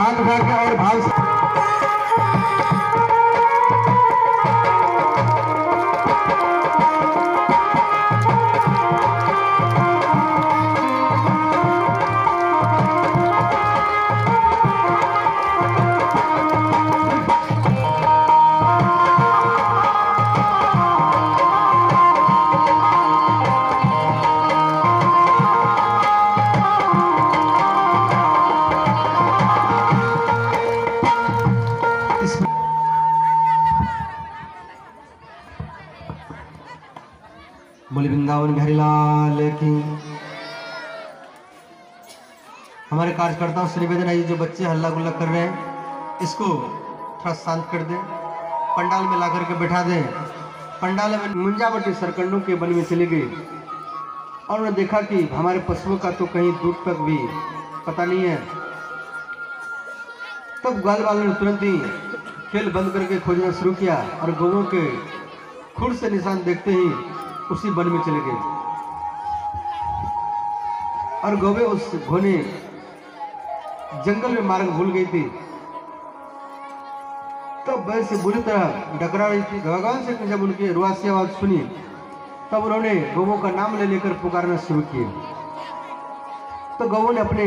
हाथ उठा के और भाव से बोले वृंदावन बिहारी लाल की। हमारे कार्यकर्ताओं से निवेदन है, ये जो बच्चे हल्ला गुल्ला कर रहे हैं इसको थोड़ा शांत कर दें, पंडाल में ला करके बैठा दें। पंडाल में मुंजावटी सरकंडों के वन में चले गए और उन्होंने देखा कि हमारे पशुओं का तो कहीं दूर तक भी पता नहीं है। तब ग्वाल वालों ने तुरंत ही खेल बंद करके खोजना शुरू किया और गौओं के खुर से निशान देखते ही उसी वन में चले गए और गौवे उस घोने जंगल में मार्ग भूल गई थी। तब बैल से बुरी तरह डकरा रही थी। भगवान से जब उनकी रुआसी आवाज सुनी तब उन्होंने गौवों का नाम ले लेकर पुकारना शुरू किया। तो गौवों ने अपने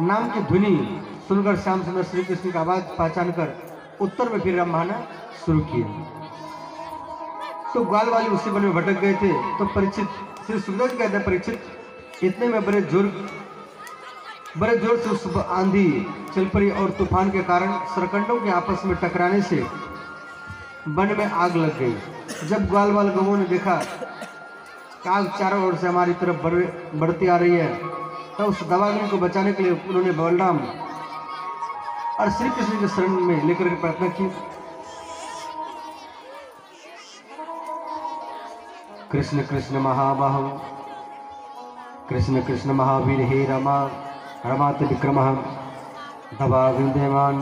नाम की ध्वनि सुनकर श्याम सुंदर श्री कृष्ण की आवाज पहचान कर उत्तर में फिर रमाना शुरू किया। तो ग्वाल वाले उसी वन में भटक गए थे। तो परीक्षित श्री सुखदेव जी कहते हैं, परीक्षित इतने में बड़े जोर से उस आंधी चल पड़ी और तूफान के कारण सरकंडों के आपस में टकराने से वन में आग लग गई। जब ग्वाल वाल गौवों ने देखा कि आग चारों ओर से हमारी तरफ बढ़ती आ रही है तो उस दवाग्नि को बचाने के लिए उन्होंने बलराम और श्री कृष्ण के शरण में लेकर के प्रार्थना की। कृष्ण कृष्ण महाबाहु कृष्ण कृष्ण महावीर हे रमा रमात विक्रम दबा विद्यमान।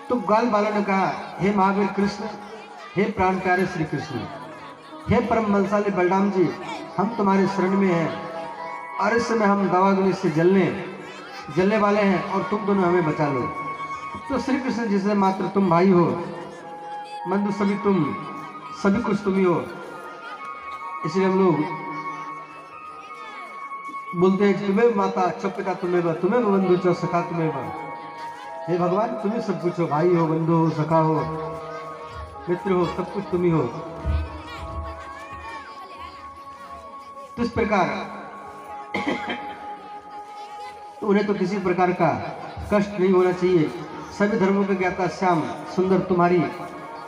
तो ग्वाल बालों ने कहा, हे महावीर कृष्ण, हे प्राण प्यारे श्री कृष्ण, हे परम बलशाली बलराम जी, हम तुम्हारे शरण में हैं और इस समय हम दवाग्नि से जलने वाले हैं और तुम दोनों हमें बचा लो। तो श्री कृष्ण जिसे मात्र तुम भाई हो, बंधु सभी कुछ तुम ही हो, इसलिए हम लोग बोलते हैं तुम्हें माता च पिता तुम्हें बंधु च सखा तुम्हें। हे भगवान, तुम ही सब कुछ हो, भाई हो, बंधु हो, सखा हो, मित्र हो, सब कुछ तुम ही हो। तो इस प्रकार तो उन्हें तो किसी प्रकार का कष्ट नहीं होना चाहिए। सभी धर्मों के ज्ञाता श्याम सुंदर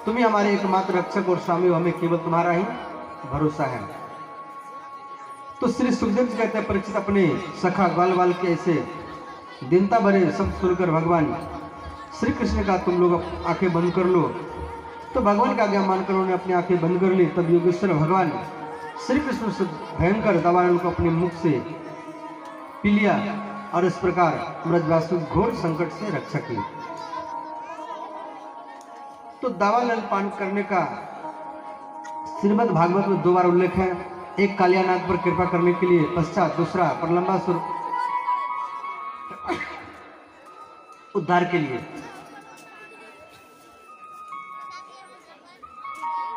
तुम ही हमारे एकमात्र रक्षक और स्वामी हो, हमें केवल तुम्हारा ही भरोसा है। तो श्री सुखदेव जी कहते हैं, परीक्षित अपने सखा ग्वाल वाल के ऐसे दीनता भरे शब्द सुनकर भगवान श्री कृष्ण का तुम लोग आंखें बंद कर लो। तो भगवान का आज्ञा मानकर उन्होंने अपनी आंखें बंद कर ली। तब योगेश्वर भगवान श्री कृष्ण से भयंकर दवानल को अपने मुख से पी लिया और इस प्रकार ब्रजवासी घोर संकट से रक्षा की। तो दावानल पान करने का श्रीमद् भागवत में 2 बार उल्लेख है। एक कालियानाग पर कृपा करने के लिए, पश्चात दूसरा प्रलंबासुर उद्धार के लिए।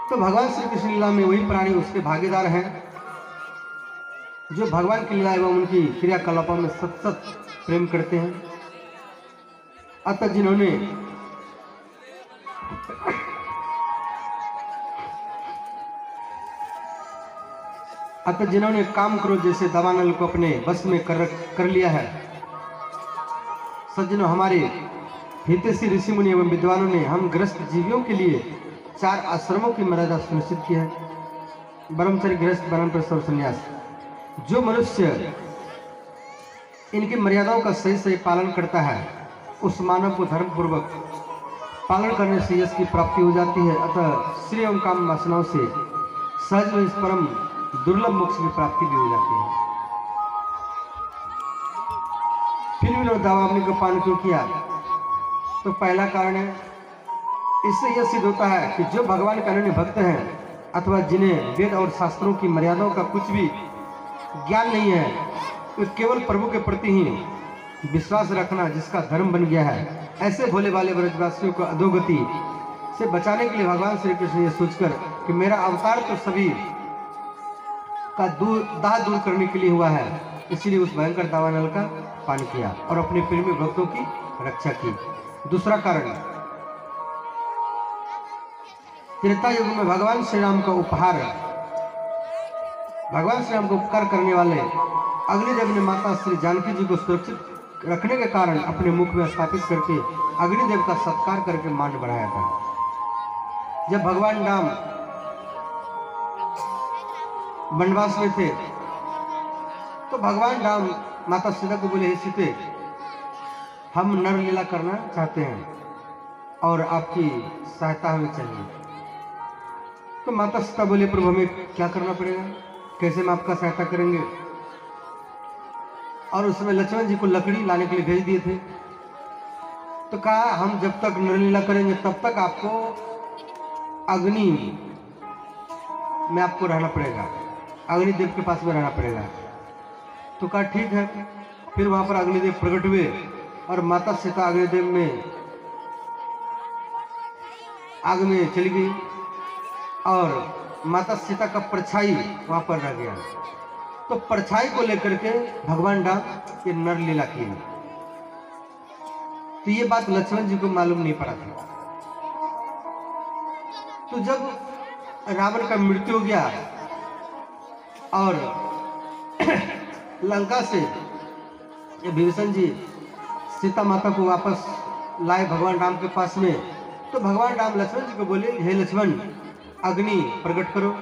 तो भगवान श्री कृष्ण लीला में वही प्राणी उसके भागीदार हैं जो भगवान की लीला एवं उनकी क्रियाकलापों में सतत प्रेम करते हैं। अतः जिन्होंने काम क्रोध जैसे दावानल को अपने बस में कर लिया है, सज्जनों, हमारे हितैषी ऋषि मुनि एवं विद्वानों ने हम गृहस्थ जीवियों के लिए 4 आश्रमों की मर्यादा सुनिश्चित की है। ब्रह्मचर्य, गृहस्थ, वानप्रस्थ और संन्यास। जो मनुष्य इनकी मर्यादाओं का सही पालन करता है उस मानव को धर्म पूर्वक पालन करने से यश की प्राप्ति हो जाती है। अतः श्रेय एवं काम वासनाओं से सहज में इस परम दुर्लभ मोक्ष की प्राप्ति भी हो जाती है। फिर भी लोग दावाग्नि का पान क्यों किया? तो पहला कारण है, इससे यह सिद्ध होता है कि जो भगवान के अनन्य भक्त हैं अथवा जिन्हें वेद और शास्त्रों की मर्यादाओं का कुछ भी ज्ञान नहीं है, वे केवल प्रभु के प्रति ही विश्वास रखना जिसका धर्म बन गया है, ऐसे भोले वाले ब्रजवासियों को अधोगति से बचाने के लिए भगवान श्री कृष्ण ये सोचकर कि मेरा अवतार तो सभी का दाह दूर करने के लिए हुआ है, इसीलिए उस भयंकर दावानल का पान किया और अपने प्रेमी भक्तों की रक्षा की। दूसरा कारण, त्रेता युग में भगवान श्री राम का उपहार, भगवान श्री राम को उपकार करने वाले अग्निदेव ने माता श्री जानकी जी को सुरक्षित रखने के कारण अपने मुख में स्थापित करके अग्निदेव का सत्कार करके मान बढ़ाया था। जब भगवान राम वनवास में थे तो भगवान राम माता सीता को बोले, हे सीते, हम नर लीला करना चाहते हैं और आपकी सहायता हमें चाहिए। तो माता सीता बोले, प्रभु हमें क्या करना पड़ेगा, कैसे हम आपका सहायता करेंगे। और उस समय लक्ष्मण जी को लकड़ी लाने के लिए भेज दिए थे। तो कहा, हम जब तक नरलीला करेंगे तब तक आपको अग्नि में आपको रहना पड़ेगा, अग्निदेव के पास में रहना पड़ेगा। तो कहा ठीक है। फिर वहां पर अग्निदेव प्रकट हुए और माता सीता अग्निदेव में आग में चली गई और माता सीता का परछाई वहां पर रह गया। तो परछाई को लेकर के भगवान राम ये नर लीला की। तो ये बात लक्ष्मण जी को मालूम नहीं पड़ा था। तो जब रावण का मृत्यु हो गया और लंका से विभीषण जी सीता माता को वापस लाए भगवान राम के पास में, तो भगवान राम लक्ष्मण जी को बोले, हे लक्ष्मण, अग्नि प्रकट करो,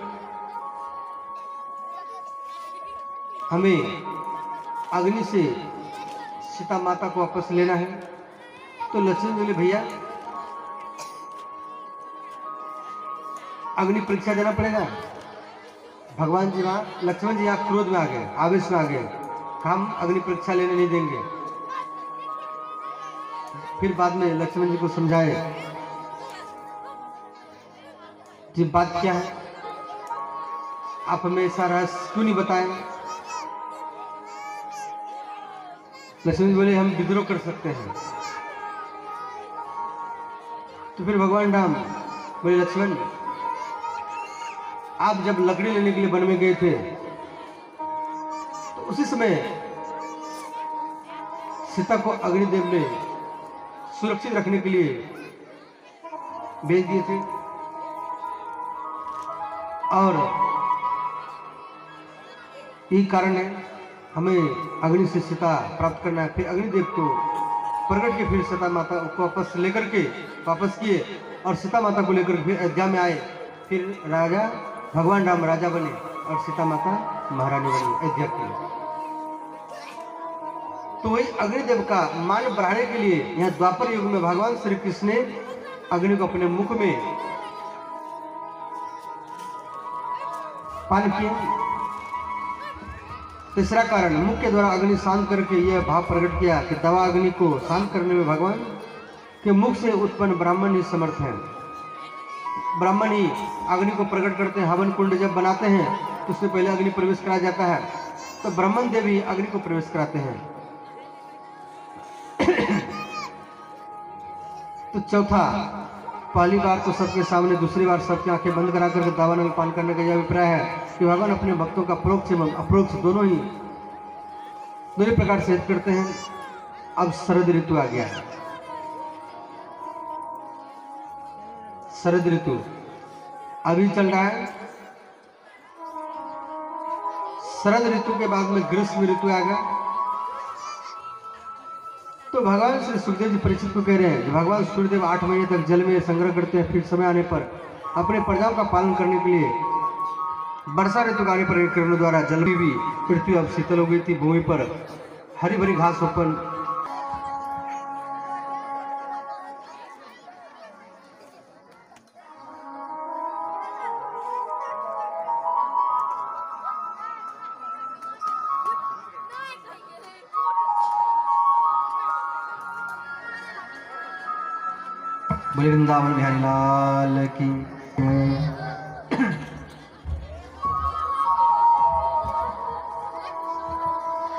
हमें अग्नि से सीता माता को वापस लेना है। तो लक्ष्मण बोले, भैया अग्नि परीक्षा देना पड़ेगा। भगवान जी वहां, लक्ष्मण जी यहाँ क्रोध में आ गए, आवेश में आ गए, हम अग्नि परीक्षा लेने नहीं देंगे। फिर बाद में लक्ष्मण जी को समझाए कि बात क्या है, आप हमें ऐसा रहस्य क्यों नहीं बताएं। लक्ष्मण जी बोले, हम विद्रोह कर सकते हैं। तो फिर भगवान राम बोले, लक्ष्मण, आप जब लकड़ी लेने के लिए वन में गए थे तो उसी समय सीता को अग्निदेव ने सुरक्षित रखने के लिए भेज दिए थे और यही कारण है हमें अग्नि से सीता प्राप्त करना है। फिर अग्निदेव को प्रकट के फिर सीता माता को वापस लेकर के वापस किए और सीता माता को लेकर फिर अयोध्या में आए। फिर राजा भगवान राम राजा बने और सीता माता महारानी बनी अयोध्या की। तो वही अग्निदेव का मान बढ़ाने के लिए यहाँ द्वापर युग में भगवान श्री कृष्ण ने अग्नि को अपने मुख में पान किया। तीसरा कारण, मुख के द्वारा अग्नि शांत करके यह भाव प्रकट किया कि दवा अग्नि को शांत करने में भगवान के मुख से उत्पन्न ब्राह्मण ही समर्थ है। ब्राह्मण ही अग्नि को प्रकट करते हैं। हवन कुंड जब बनाते हैं तो उससे पहले अग्नि प्रवेश कराया जाता है, तो ब्राह्मण देव ही अग्नि को प्रवेश कराते हैं। तो चौथा, पहली बार तो सबके सामने, दूसरी बार सबकी आंखें बंद करा करके दावानल पान करने का यह अभिप्राय है कि भगवान अपने भक्तों का परोक्ष एवं अप्रोक्ष दोनों प्रकार से हित करते हैं। अब शरद ऋतु आ गया है। शरद ऋतु अभी चल रहा है। शरद ऋतु के बाद में ग्रीष्म ऋतु आ गया। तो भगवान श्री सुखदेव जी परीक्षित को कह रहे हैं कि भगवान सूर्यदेव 8 महीने तक जल में संग्रह करते हैं, फिर समय आने पर अपने प्रजाओं का पालन करने के लिए वर्षा ऋतु आने पर किरणों द्वारा जल भी पृथ्वी अब शीतल हो गई थी। भूमि पर हरी भरी घास उत्पन्न, बोले वृंदावन बिहारी लाल की।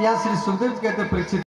यहाँ श्री सुखदेव कहते परीक्षित